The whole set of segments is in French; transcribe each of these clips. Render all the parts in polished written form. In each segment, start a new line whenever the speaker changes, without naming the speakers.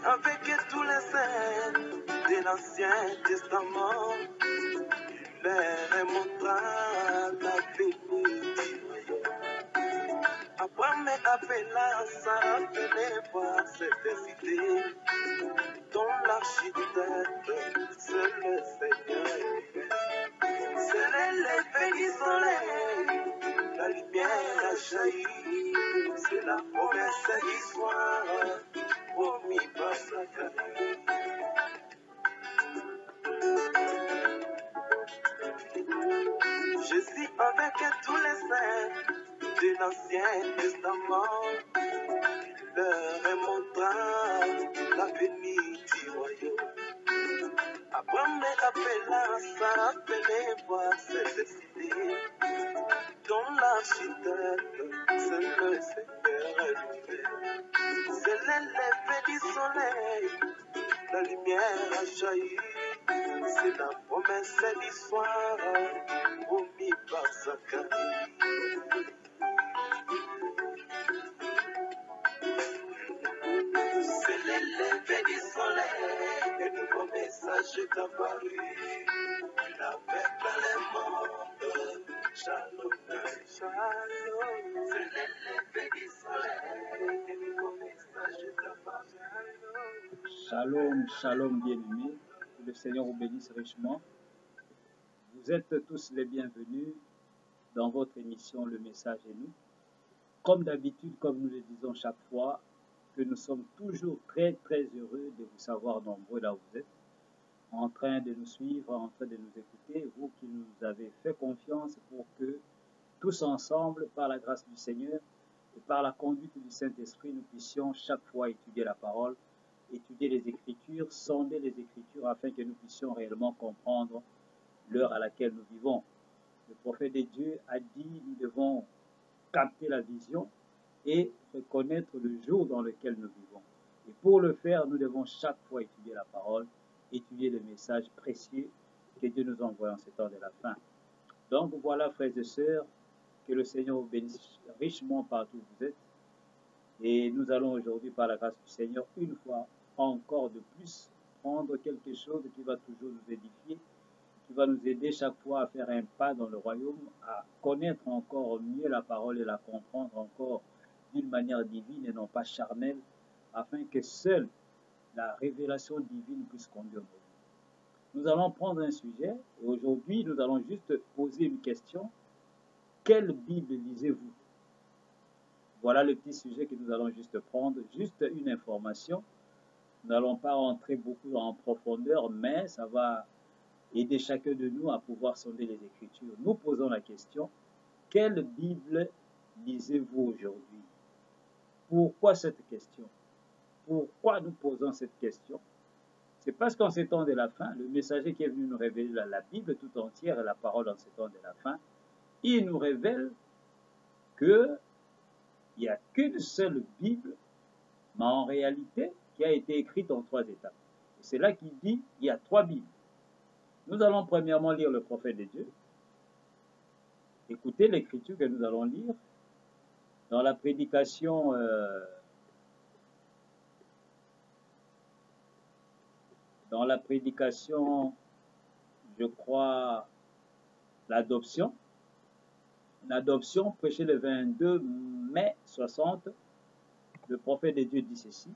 avec tous les saints de l'Ancien Testament. Il leur montra la vérité. Abraham appela Sarah, venez voir cette cité dont l'architecte, c'est le Seigneur. C'est l'effet du soleil, la lumière a jailli, c'est la promesse d'histoire, promis par Zacharie. Jésus avec tous les saints de l'Ancien Testament, il leur montra la venue du royaume. Abraham appela Sarah, venez voir cette cité dont l'architecte, c'est le Seigneur lui-même. C'est l'effet du soleil, la lumière a jailli, c'est la promesse d'histoire, promis par Zacharie. C'est l'effet du soleil, un nouveau message est apparu. Il avait plein le monde, shalom, shalom. C'est l'effet du soleil, un nouveau message est apparu.
Shalom, shalom bien-aimés, que le Seigneur vous bénisse richement. Vous êtes tous les bienvenus dans votre émission Le Message et nous. Comme d'habitude, comme nous le disons chaque fois, que nous sommes toujours très heureux de vous savoir nombreux là où vous êtes, en train de nous suivre, en train de nous écouter, vous qui nous avez fait confiance pour que tous ensemble, par la grâce du Seigneur et par la conduite du Saint-Esprit, nous puissions chaque fois étudier la parole, étudier les Écritures, sonder les Écritures afin que nous puissions réellement comprendre l'heure à laquelle nous vivons. Le prophète de Dieu a dit, nous devons capter la vision et reconnaître le jour dans lequel nous vivons. Et pour le faire, nous devons chaque fois étudier la parole, étudier les messages précieux que Dieu nous envoie en ces temps de la fin. Donc voilà, frères et sœurs, que le Seigneur vous bénisse richement partout où vous êtes. Et nous allons aujourd'hui, par la grâce du Seigneur, une fois encore de plus, prendre quelque chose qui va toujours nous édifier, qui va nous aider chaque fois à faire un pas dans le royaume, à connaître encore mieux la parole et la comprendre encore d'une manière divine et non pas charnelle, afin que seule la révélation divine puisse conduire nos vies. Nous allons prendre un sujet, et aujourd'hui nous allons juste poser une question. Quelle Bible lisez-vous? Voilà le petit sujet que nous allons juste prendre, juste une information. Nous n'allons pas rentrer beaucoup en profondeur, mais ça va aider chacun de nous à pouvoir sonder les Écritures. Nous posons la question, quelle Bible lisez-vous aujourd'hui? Pourquoi cette question? Pourquoi nous posons cette question? C'est parce qu'en ces temps de la fin, le messager qui est venu nous révéler la Bible tout entière et la parole en ces temps de la fin, il nous révèle qu'il n'y a qu'une seule Bible, mais en réalité, qui a été écrite en 3 étapes. C'est là qu'il dit qu'il y a 3 Bibles. Nous allons premièrement lire le prophète de Dieu. Écoutez l'écriture que nous allons lire dans la prédication je crois, l'adoption. L'adoption prêchée le 22 mai 60, le prophète de Dieu dit ceci,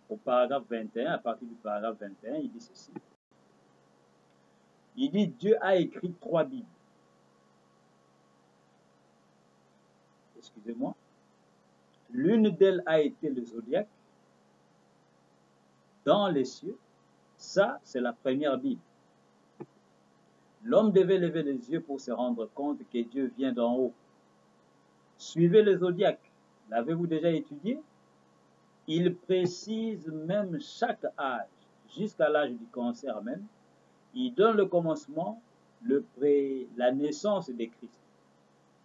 au paragraphe 21, à partir du paragraphe 21, il dit ceci. Il dit, Dieu a écrit 3 Bibles. Excusez-moi. L'une d'elles a été le zodiaque dans les cieux. Ça, c'est la première Bible. L'homme devait lever les yeux pour se rendre compte que Dieu vient d'en haut. Suivez le zodiaque. L'avez-vous déjà étudié? Il précise même chaque âge, jusqu'à l'âge du cancer même. Il donne le commencement, la naissance de Christ.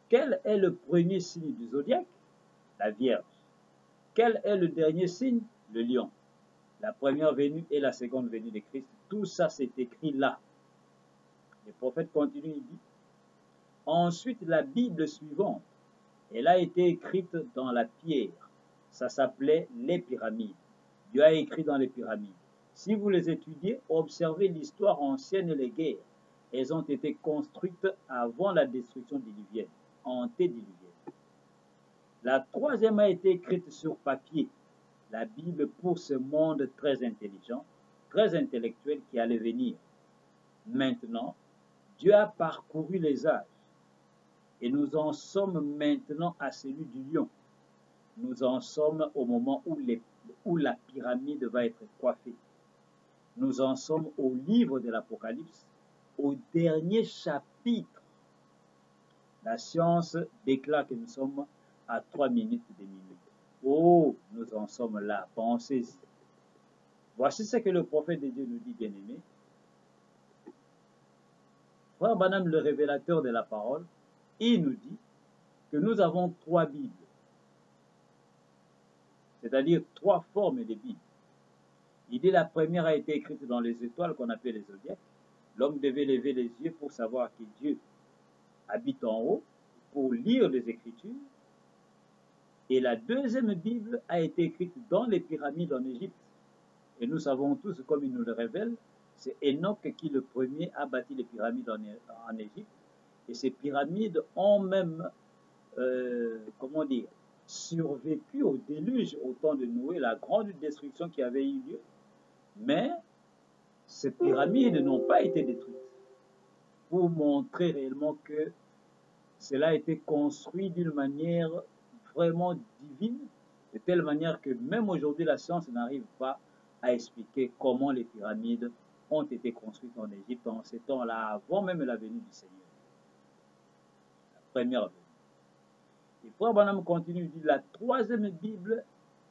Quel est le premier signe du zodiaque? La Vierge. Quel est le dernier signe? Le lion. La première venue et la seconde venue de Christ. Tout ça, c'est écrit là. Le prophète continue, il dit. Ensuite, la Bible suivante, elle a été écrite dans la pierre. Ça s'appelait les pyramides. Dieu a écrit dans les pyramides. Si vous les étudiez, observez l'histoire ancienne et les guerres. Elles ont été construites avant la destruction diluvienne, antédiluvienne. La troisième a été écrite sur papier, la Bible pour ce monde très intelligent, très intellectuel qui allait venir. Maintenant, Dieu a parcouru les âges et nous en sommes maintenant à celui du lion. Nous en sommes au moment où la pyramide va être coiffée. Nous en sommes au livre de l'Apocalypse, au dernier chapitre. La science déclare que nous sommes à 3 minutes de minuit. Oh, nous en sommes là, pensez-y. Voici ce que le prophète de Dieu nous dit, bien-aimé. Frère Branham, le révélateur de la parole, il nous dit que nous avons 3 Bibles, c'est-à-dire 3 formes de Bibles. Il dit la première a été écrite dans les étoiles qu'on appelle les zodiaques. L'homme devait lever les yeux pour savoir que Dieu habite en haut, pour lire les Écritures. Et la deuxième Bible a été écrite dans les pyramides en Égypte. Et nous savons tous, comme il nous le révèle, c'est Enoch qui, le premier, a bâti les pyramides en Égypte. Et ces pyramides ont même, survécu au déluge au temps de Noé, la grande destruction qui avait eu lieu. Mais ces pyramides n'ont pas été détruites. Pour montrer réellement que cela a été construit d'une manière vraiment divine, de telle manière que même aujourd'hui la science n'arrive pas à expliquer comment les pyramides ont été construites en Égypte en ces temps-là, avant même la venue du Seigneur. La première venue. Et Frère Branham continue, il dit, la troisième Bible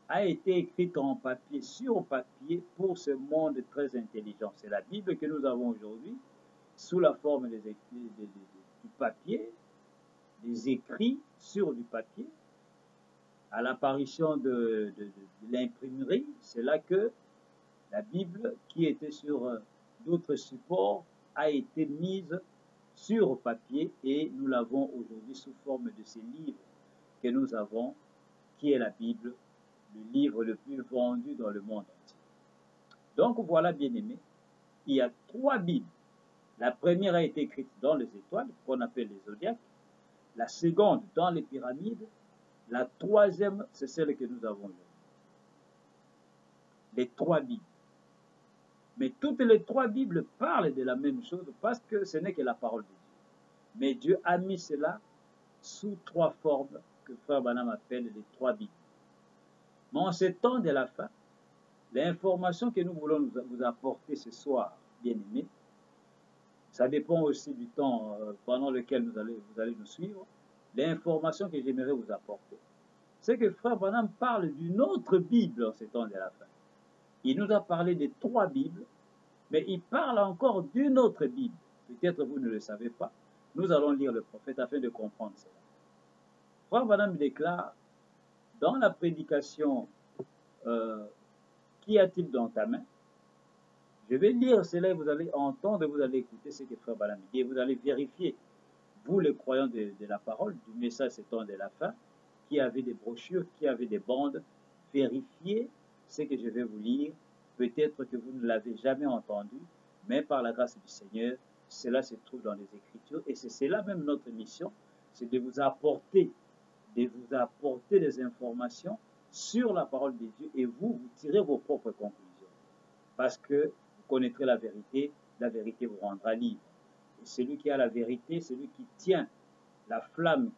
a été écrite en papier, sur papier, pour ce monde très intelligent. C'est la Bible que nous avons aujourd'hui, sous la forme du papier, des écrits sur du papier. À l'apparition de l'imprimerie, c'est là que la Bible, qui était sur d'autres supports, a été mise sur papier et nous l'avons aujourd'hui sous forme de ces livres que nous avons, qui est la Bible, le livre le plus vendu dans le monde entier. Donc voilà, bien-aimés, il y a 3 Bibles. La première a été écrite dans les étoiles, qu'on appelle les zodiaques. La seconde, dans les pyramides. La troisième, c'est celle que nous avons aujourd'hui. Les 3 Bibles. Mais toutes les 3 Bibles parlent de la même chose parce que ce n'est que la parole de Dieu. Mais Dieu a mis cela sous 3 formes que Frère Branham appelle les 3 Bibles. Mais en ce temps de la fin, l'information que nous voulons vous apporter ce soir, bien-aimés, ça dépend aussi du temps pendant lequel vous allez nous suivre. L'information que j'aimerais vous apporter, c'est que Frère Branham parle d'une autre Bible en ce temps de la fin. Il nous a parlé des 3 Bibles, mais il parle encore d'une autre Bible. Peut-être vous ne le savez pas. Nous allons lire le prophète afin de comprendre cela. Frère Branham déclare dans la prédication qu'y a-t-il dans ta main? Je vais lire cela et vous allez entendre, vous allez écouter ce que Frère Branham dit et vous allez vérifier, vous les croyants de la parole, du message ce temps de la fin, qui avait des brochures, qui avait des bandes, vérifiez ce que je vais vous lire. Peut-être que vous ne l'avez jamais entendu, mais par la grâce du Seigneur, cela se trouve dans les Écritures et c'est cela même notre mission, c'est de vous apporter des informations sur la parole de Dieu et vous tirez vos propres conclusions. Parce que vous connaîtrez la vérité vous rendra libre. Et celui qui a la vérité, celui qui tient la flamme,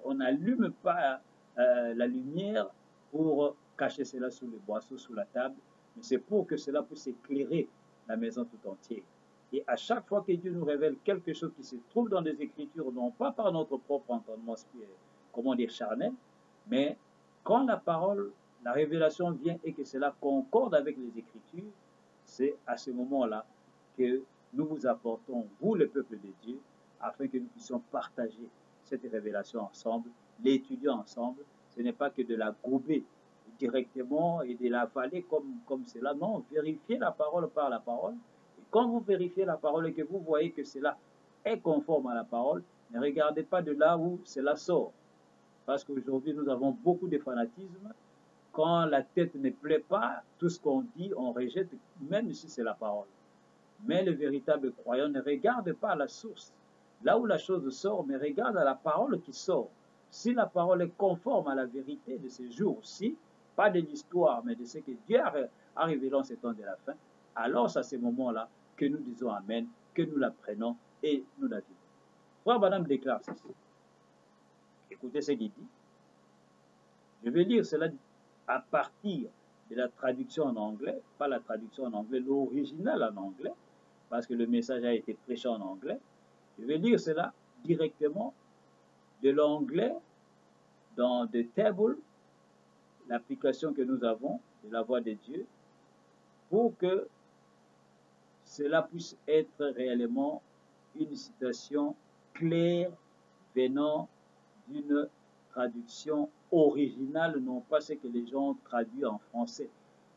on n'allume pas la lumière pour cacher cela sous le boisseau, sous la table, mais c'est pour que cela puisse éclairer la maison tout entière. Et à chaque fois que Dieu nous révèle quelque chose qui se trouve dans les Écritures, non pas par notre propre entendement charnel, mais quand la parole, la révélation vient et que cela concorde avec les Écritures, c'est à ce moment-là que nous vous apportons, vous le peuple de Dieu, afin que nous puissions partager cette révélation ensemble, l'étudier ensemble. Ce n'est pas que de la gober directement et de l'avaler comme cela. Non, vérifiez la parole par la parole. Et quand vous vérifiez la parole et que vous voyez que cela est conforme à la parole, ne regardez pas de là où cela sort. Parce qu'aujourd'hui, nous avons beaucoup de fanatisme quand la tête ne plaît pas, tout ce qu'on dit, on rejette, même si c'est la parole. Mais le véritable croyant ne regarde pas la source, là où la chose sort, mais regarde à la parole qui sort. Si la parole est conforme à la vérité de ces jours-ci, pas de l'histoire, mais de ce que Dieu a révélé en ces temps de la fin, alors c'est à ce moment-là que nous disons Amen, que nous la prenons et nous la vivons. Frère Branham déclare ceci. Écoutez ce qu'il dit. Je vais lire cela à partir de la traduction en anglais, pas la traduction en anglais, l'original en anglais, parce que le message a été prêché en anglais. Je vais lire cela directement de l'anglais dans The Table, l'application que nous avons de la voix de Dieu, pour que cela puisse être réellement une citation claire venant d'une traduction originale, non pas ce que les gens ont traduit en français.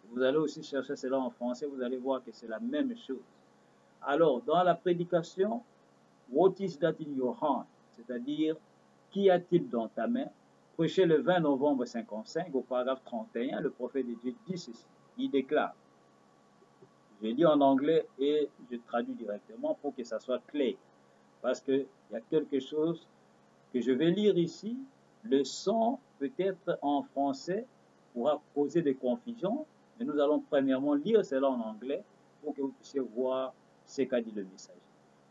Vous allez aussi chercher cela en français, vous allez voir que c'est la même chose. Alors, dans la prédication, what is that in your hand? C'est-à-dire, qu'y a-t-il dans ta main? Prêché le 20 novembre 55, au paragraphe 31, le prophète de Dieu dit ceci. Il déclare, je lis en anglais et je traduis directement pour que ça soit clair. Parce qu'il y a quelque chose que je vais lire ici. Le son, peut-être en français, pourra causer des confusions. Mais nous allons premièrement lire cela en anglais pour que vous puissiez voir ce qu'a dit le message.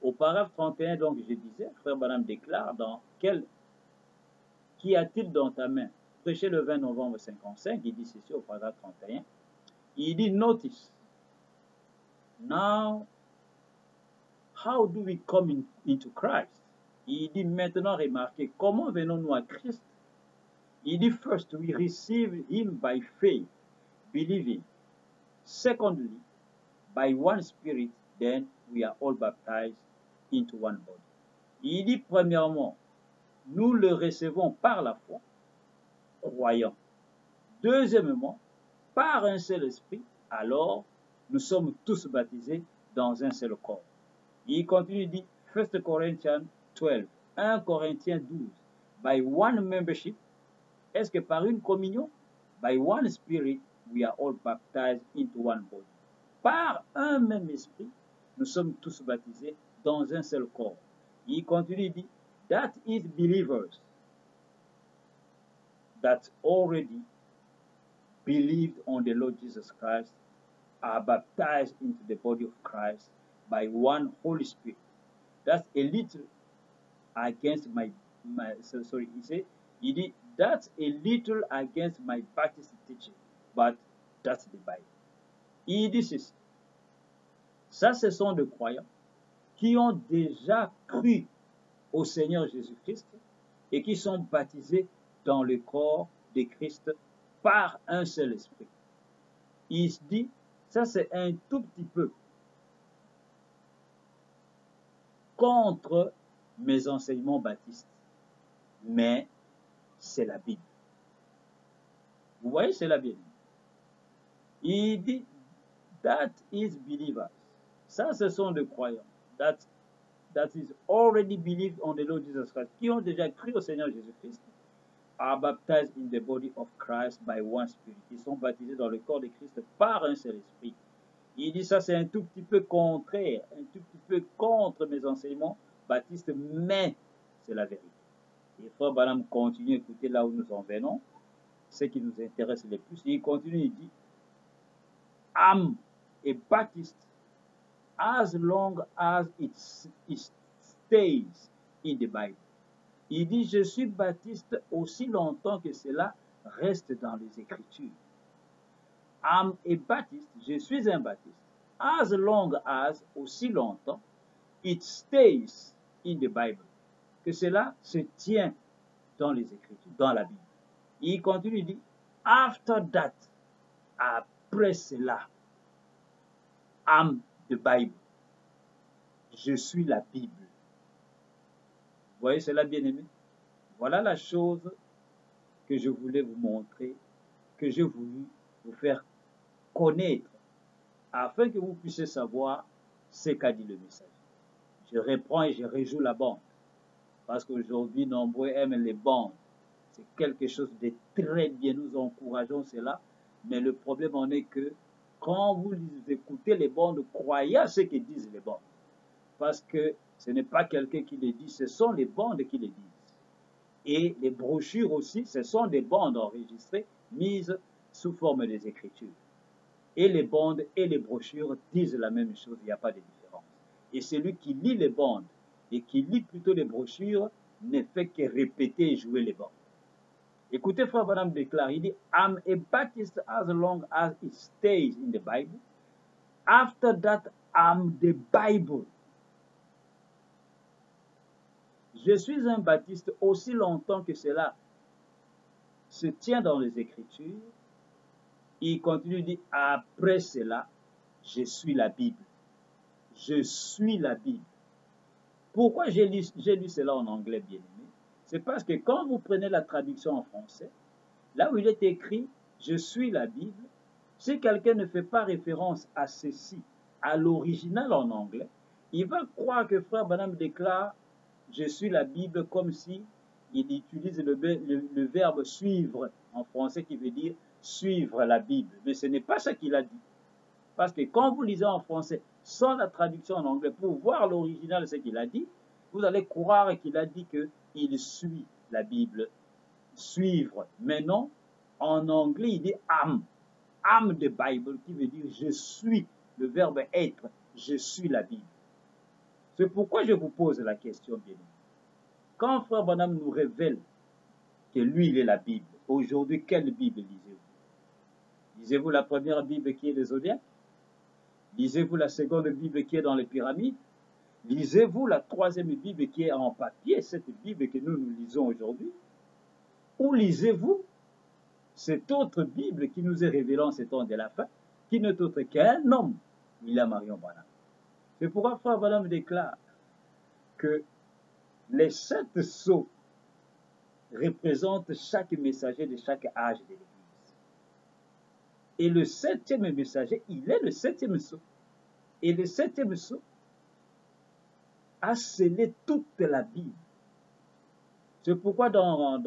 Au paragraphe 31, donc, je disais, frère Branham déclare dans quel qu'y a-t-il dans ta main? Prêché le 20 novembre 55, il dit ceci au paragraphe 31. Il dit, notice. Now, how do we come into Christ? Il dit maintenant, remarquez, comment venons-nous à Christ? Il dit, first, we receive him by faith, believing. Secondly, by one spirit, then we are all baptized into one body. Il dit, premièrement, nous le recevons par la foi, croyant. Deuxièmement, par un seul esprit, alors nous sommes tous baptisés dans un seul corps. Il continue, il dit, 1 Corinthians 12, 1 Corinthiens 12, by one membership, est-ce que par une communion? By one spirit, we are all baptized into one body. Par un même esprit, nous sommes tous baptisés dans un seul corps. Il continue, il dit, that is believers that already believed on the Lord Jesus Christ are baptized into the body of Christ by one Holy Spirit. That's a little against he dit, that's a little against my Baptist teaching, but that's the Bible. Il dit ceci. Ça, ce sont des croyants qui ont déjà cru au Seigneur Jésus-Christ et qui sont baptisés dans le corps de Christ par un seul esprit. Il se dit, ça c'est un tout petit peu contre mes enseignements baptistes, mais c'est la Bible. Vous voyez, c'est la Bible. Il dit, that is believers. Ça, ce sont des croyants. That is already believed on the Lord Jesus Christ, qui ont déjà cru au Seigneur Jésus-Christ, are baptized in the body of Christ by one spirit. Ils sont baptisés dans le corps de Christ par un seul esprit. Il dit ça, c'est un tout petit peu contraire, un tout petit peu contre mes enseignements baptistes, mais c'est la vérité. Et frère Branham continue, écoutez là où nous en venons, ce qui nous intéresse le plus. Il continue, il dit, I'm a Baptist as long as it stays in the Bible. Il dit, je suis baptiste aussi longtemps que cela reste dans les Écritures. I'm a Baptist, je suis un baptiste, as long as, aussi longtemps, it stays in the Bible, que cela se tient dans les Écritures, dans la Bible. Il continue, il dit, after that, après cela, I'm the Bible. Je suis la Bible. Vous voyez cela, bien-aimé? Voilà la chose que je voulais vous montrer, que j'ai voulu vous faire connaître, afin que vous puissiez savoir ce qu'a dit le message. Je reprends et je rejoue la bande, parce qu'aujourd'hui, nombreux aiment les bandes. C'est quelque chose de très bien, nous encourageons cela, mais le problème en est que quand vous écoutez les bandes, croyez à ce que disent les bandes, parce que ce n'est pas quelqu'un qui les dit, ce sont les bandes qui les disent. Et les brochures aussi, ce sont des bandes enregistrées, mises sous forme des écritures. Et les bandes et les brochures disent la même chose, il n'y a pas de différence. Et celui qui lit les bandes et qui lit plutôt les brochures ne fait que répéter et jouer les bandes. Écoutez, Frère Branham déclare, il dit, I'm a Baptist as long as it stays in the Bible. After that, I'm the Bible. Je suis un baptiste aussi longtemps que cela se tient dans les Écritures. Il continue, dit, après cela, je suis la Bible. Je suis la Bible. Pourquoi j'ai lu cela en anglais, bien-aimé? C'est parce que quand vous prenez la traduction en français, là où il est écrit « Je suis la Bible », si quelqu'un ne fait pas référence à ceci, à l'original en anglais, il va croire que Frère Branham déclare « Je suis la Bible » comme si il utilise le verbe « suivre » en français qui veut dire « suivre la Bible ». Mais ce n'est pas ce qu'il a dit. Parce que quand vous lisez en français sans la traduction en anglais pour voir l'original de ce qu'il a dit, vous allez croire qu'il a dit qu'il suit la Bible, suivre. Mais non, en anglais, il dit am the Bible, qui veut dire je suis, le verbe être, je suis la Bible. C'est pourquoi je vous pose la question, bien aimé. Quand Frère Branham nous révèle que lui, il est la Bible, aujourd'hui, quelle Bible lisez-vous? Lisez-vous la première Bible qui est le Zodiaque? Lisez-vous la seconde Bible qui est dans les pyramides? Lisez-vous la troisième Bible qui est en papier, cette Bible que nous lisons aujourd'hui? Ou lisez-vous cette autre Bible qui nous est révélée en ces temps de la fin, qui n'est autre qu'un homme, William Marion Branham? C'est pourquoi Frère Branham déclare que les 7 sceaux représentent chaque messager de chaque âge de l'Église. Et le 7e messager, il est le 7e sceau. Et le 7e sceau a scellé toute la Bible. C'est pourquoi dans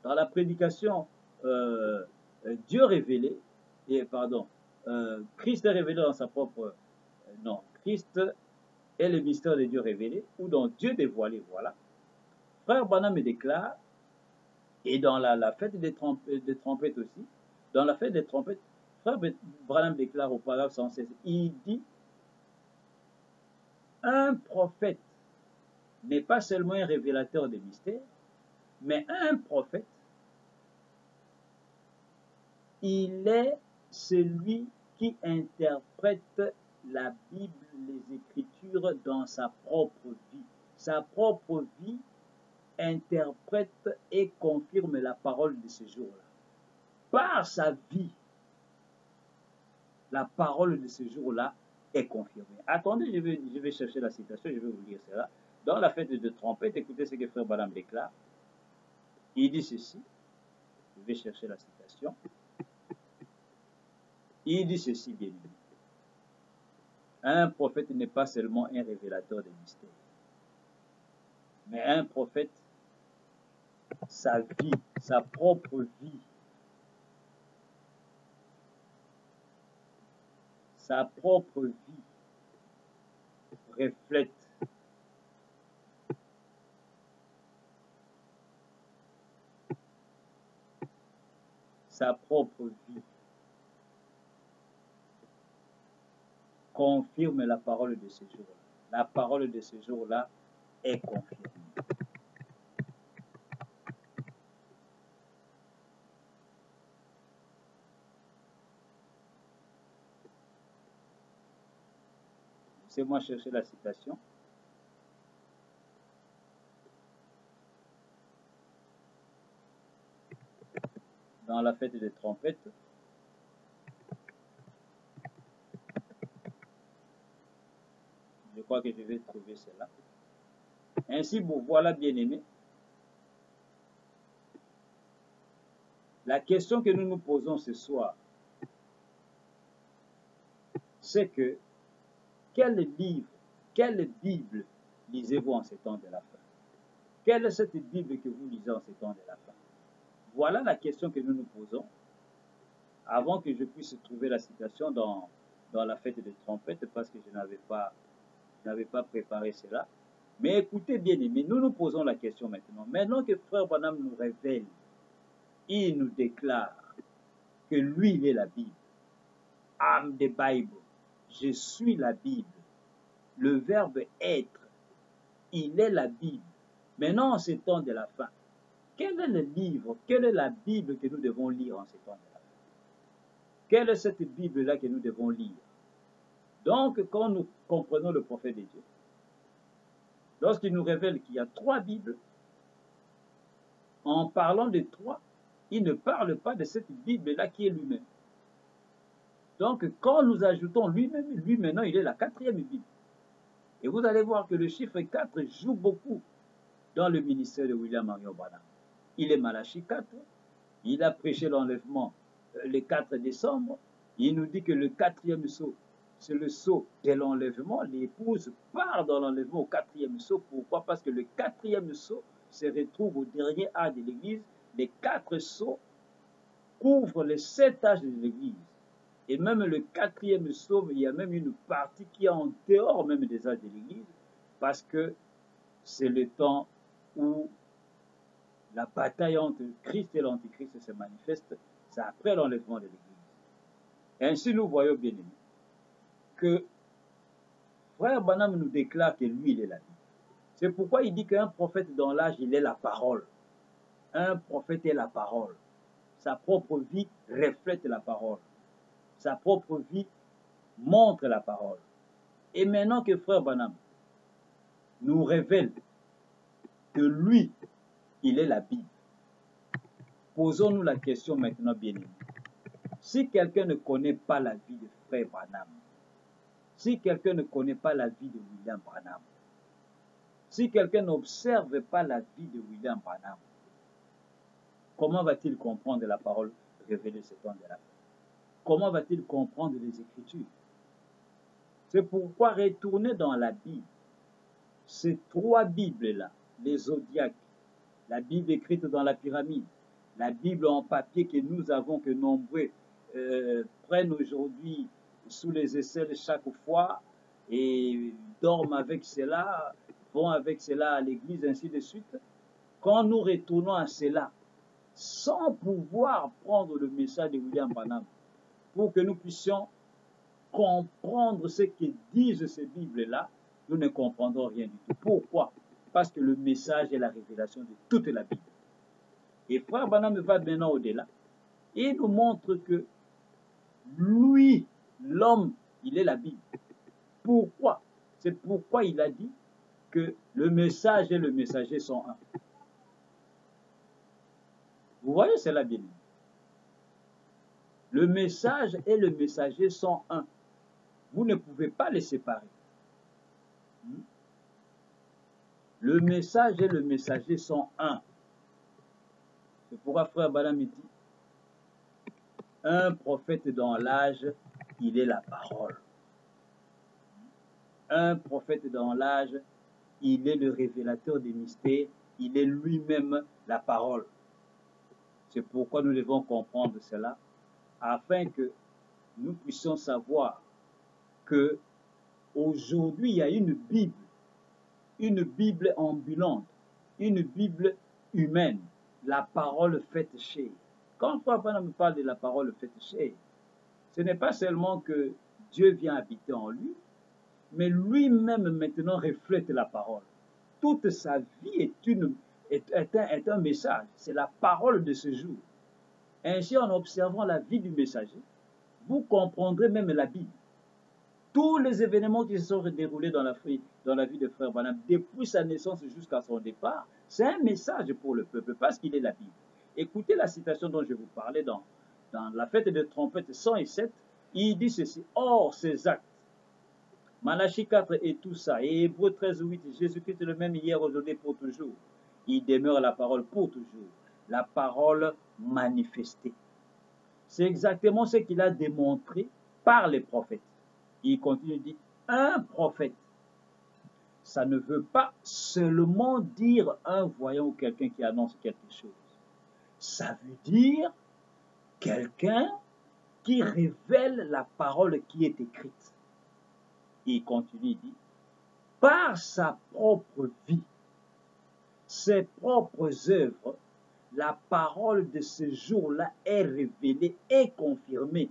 la prédication Dieu révélé, Christ est révélé dans sa propre... Christ est le mystère de Dieu révélé, ou dans Dieu dévoilé, voilà. Frère Branham me déclare, et dans la fête des trompettes aussi, dans la fête des trompettes, Frère Branham déclare au paragraphe 116, il dit, un prophète n'est pas seulement un révélateur des mystères, mais un prophète, il est celui qui interprète la Bible, les Écritures dans sa propre vie. Sa propre vie interprète et confirme la parole de ce jour-là. Par sa vie, la parole de ce jour-là est confirmée. Attendez, je vais chercher la citation, je vais vous lire cela. Dans la fête de trompette, écoutez ce que Frère Branham déclare. Il dit ceci, je vais chercher la citation. Il dit ceci, bien aimé. Un prophète n'est pas seulement un révélateur des mystères, mais un prophète, sa vie, sa propre vie, sa propre vie reflète sa propre vie, confirme la parole de ce jour-là. La parole de ce jour-là est confirmée. Laissez-moi chercher la citation. Dans la fête des trompettes, je crois que je vais trouver cela. Ainsi, vous voilà, bien-aimés, la question que nous nous posons ce soir, c'est que quel livre, quelle Bible lisez-vous en ces temps de la fin? Quelle est cette Bible que vous lisez en ces temps de la fin? voilà la question que nous nous posons avant que je puisse trouver la citation dans la fête des trompettes parce que je n'avais pas préparé cela. Mais écoutez bien aimés, nous nous posons la question maintenant. Maintenant que Frère Branham nous révèle, il nous déclare que lui, il est la Bible. I'm the Bible. Je suis la Bible. Le verbe être, il est la Bible. Maintenant, en ces temps de la fin, quel est le livre, quelle est la Bible que nous devons lire en ces temps de la fin? Quelle est cette Bible-là que nous devons lire? Donc, quand nous comprenons le prophète de Dieu, lorsqu'il nous révèle qu'il y a 3 Bibles, en parlant de 3, il ne parle pas de cette Bible-là qui est lui-même. Donc, quand nous ajoutons lui-même, lui maintenant, il est la 4e Bible. Et vous allez voir que le chiffre 4 joue beaucoup dans le ministère de William Marion Branham. Il est Malachie 4, il a prêché l'enlèvement le 4 décembre, il nous dit que le 4e sceau, c'est le sceau de l'enlèvement. L'épouse part dans l'enlèvement au 4e sceau. Pourquoi? Parce que le 4e sceau se retrouve au dernier âge de l'Église. Les 4 sceaux couvrent les 7 âges de l'Église. Et même le 4e sceau, il y a même une partie qui est en dehors même des âges de l'Église, parce que c'est le temps où la bataille entre Christ et l'Antichrist se manifeste, c'est après l'enlèvement de l'Église. Ainsi, nous voyons bien aimés que Frère Branham nous déclare que lui, il est la Bible. C'est pourquoi il dit qu'un prophète dans l'âge, il est la parole. Un prophète est la parole. Sa propre vie reflète la parole. Sa propre vie montre la parole. Et maintenant que Frère Branham nous révèle que lui, il est la Bible, posons-nous la question maintenant, bien aimé. Si quelqu'un ne connaît pas la vie de Frère Branham, si quelqu'un ne connaît pas la vie de William Branham, si quelqu'un n'observe pas la vie de William Branham, comment va-t-il comprendre la parole révélée ce temps de la fin? Comment va-t-il comprendre les Écritures? C'est pourquoi retourner dans la Bible, ces 3 Bibles-là, les zodiaques, la Bible écrite dans la pyramide, la Bible en papier que nous avons, que nombreux prennent aujourd'hui sous les aisselles chaque fois et dorment avec cela, vont avec cela à l'église, ainsi de suite. Quand nous retournons à cela, sans pouvoir prendre le message de William Branham, pour que nous puissions comprendre ce que disent ces Bibles-là, nous ne comprendrons rien du tout. Pourquoi? Parce que le message est la révélation de toute la Bible. Et Frère Branham va maintenant au-delà. Et nous montre que lui, l'homme, il est la Bible. Pourquoi? C'est pourquoi il a dit que le message et le messager sont un. Vous voyez cela bien? Le message et le messager sont un. Vous ne pouvez pas les séparer. Le message et le messager sont un. C'est pourquoi Frère Branham dit, un prophète dans l'âge, il est la parole. Un prophète dans l'âge, il est le révélateur des mystères, il est lui-même la parole. C'est pourquoi nous devons comprendre cela, afin que nous puissions savoir que aujourd'hui il y a une Bible ambulante, une Bible humaine, la parole faite chair. Quand Frère Branham parle de la parole faite chair, ce n'est pas seulement que Dieu vient habiter en lui, mais lui-même maintenant reflète la parole. Toute sa vie est un message, c'est la parole de ce jour. Ainsi, en observant la vie du messager, vous comprendrez même la Bible. Tous les événements qui se sont déroulés dans la vie de Frère Branham, depuis sa naissance jusqu'à son départ, c'est un message pour le peuple, parce qu'il est la Bible. Écoutez la citation dont je vous parlais dans la fête de trompette 107, il dit ceci: or, ces actes, Malachie 4 et tout ça, et Hébreux 13, 8, Jésus-Christ est le même hier, aujourd'hui, pour toujours. Il demeure la parole pour toujours, la parole manifestée. C'est exactement ce qu'il a démontré par les prophètes. Il continue de dire, un prophète, ça ne veut pas seulement dire un voyant ou quelqu'un qui annonce quelque chose. Ça veut dire quelqu'un qui révèle la parole qui est écrite. Il continue, il dit, par sa propre vie, ses propres œuvres, la parole de ce jour-là est révélée et confirmée.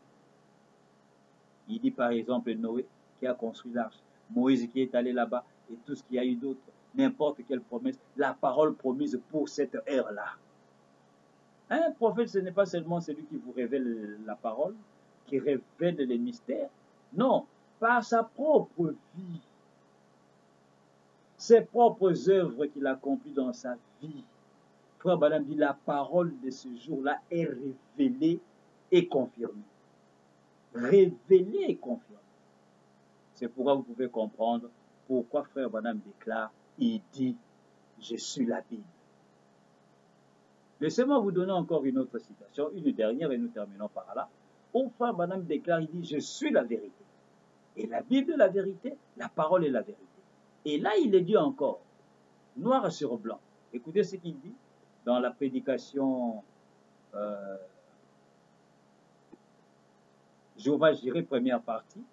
Il dit par exemple Noé qui a construit l'arche, Moïse qui est allé là-bas et tout ce qu'il y a eu d'autre, n'importe quelle promesse, la parole promise pour cette heure-là. Un prophète, ce n'est pas seulement celui qui vous révèle la parole, qui révèle les mystères. Non, par sa propre vie, ses propres œuvres qu'il accomplit dans sa vie. Frère Branham dit, la parole de ce jour-là est révélée et confirmée. Révélée et confirmée. C'est pourquoi vous pouvez comprendre pourquoi Frère Branham déclare, il dit, je suis la Bible. Laissez-moi vous donner encore une autre citation, une dernière, et nous terminons par là. Où Frère Branham déclare, il dit, je suis la vérité. Et la Bible est la vérité, la parole est la vérité. Et là, il est dit encore, noir sur blanc. Écoutez ce qu'il dit dans la prédication Jéhovah Jireh, première partie,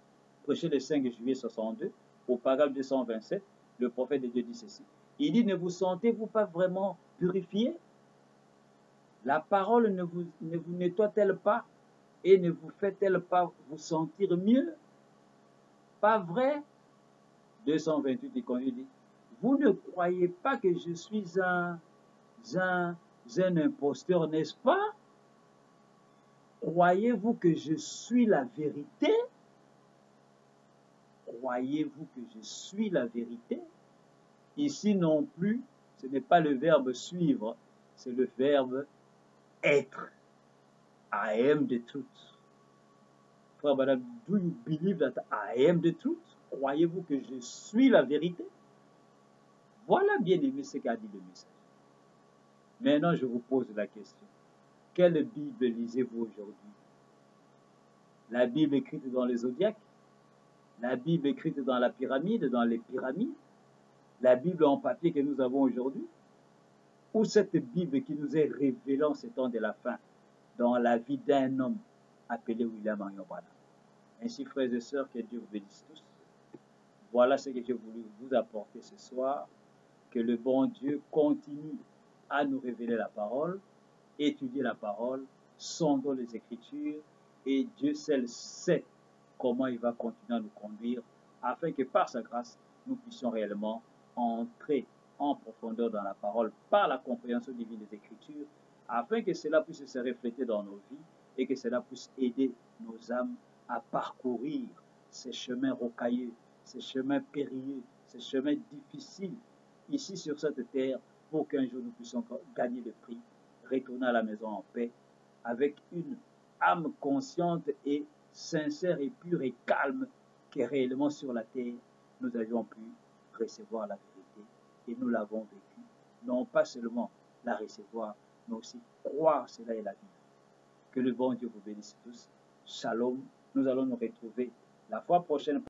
prêché le 5 juillet 62, au paragraphe 227, le prophète de Dieu dit ceci. Il dit, ne vous sentez-vous pas vraiment purifié? La parole ne vous nettoie-t-elle pas et ne vous fait-elle pas vous sentir mieux? Pas vrai? 228, il dit, vous ne croyez pas que je suis un imposteur, n'est-ce pas? Croyez-vous que je suis la vérité? Croyez-vous que je suis la vérité? Ici non plus, ce n'est pas le verbe suivre, c'est le verbe être. I am the truth. Frère Branham, do you believe that I am the truth? Croyez-vous que je suis la vérité? Voilà, bien aimé, ce qu'a dit le message. Maintenant, je vous pose la question. Quelle Bible lisez-vous aujourd'hui? La Bible écrite dans les zodiaques? La Bible écrite dans la pyramide, dans les pyramides? La Bible en papier que nous avons aujourd'hui? Ou cette Bible qui nous est révélée en ces temps de la fin, dans la vie d'un homme appelé William Marion Branham? Ainsi, frères et sœurs, que Dieu vous bénisse tous. Voilà ce que j'ai voulu vous apporter ce soir. Que le bon Dieu continue à nous révéler la parole, étudier la parole, sondons les Écritures, et Dieu seul sait comment il va continuer à nous conduire, afin que par sa grâce, nous puissions réellement entrer en profondeur dans la parole par la compréhension divine des Écritures, afin que cela puisse se refléter dans nos vies et que cela puisse aider nos âmes à parcourir ces chemins rocailleux, ces chemins périlleux, ces chemins difficiles ici sur cette terre, pour qu'un jour nous puissions gagner le prix, retourner à la maison en paix, avec une âme consciente et sincère et pure et calme, que réellement sur la terre, nous avions pu recevoir la vérité, et nous l'avons vécue. Non pas seulement la recevoir, mais aussi croire cela est la vie. Que le bon Dieu vous bénisse tous. Shalom. Nous allons nous retrouver la fois prochaine.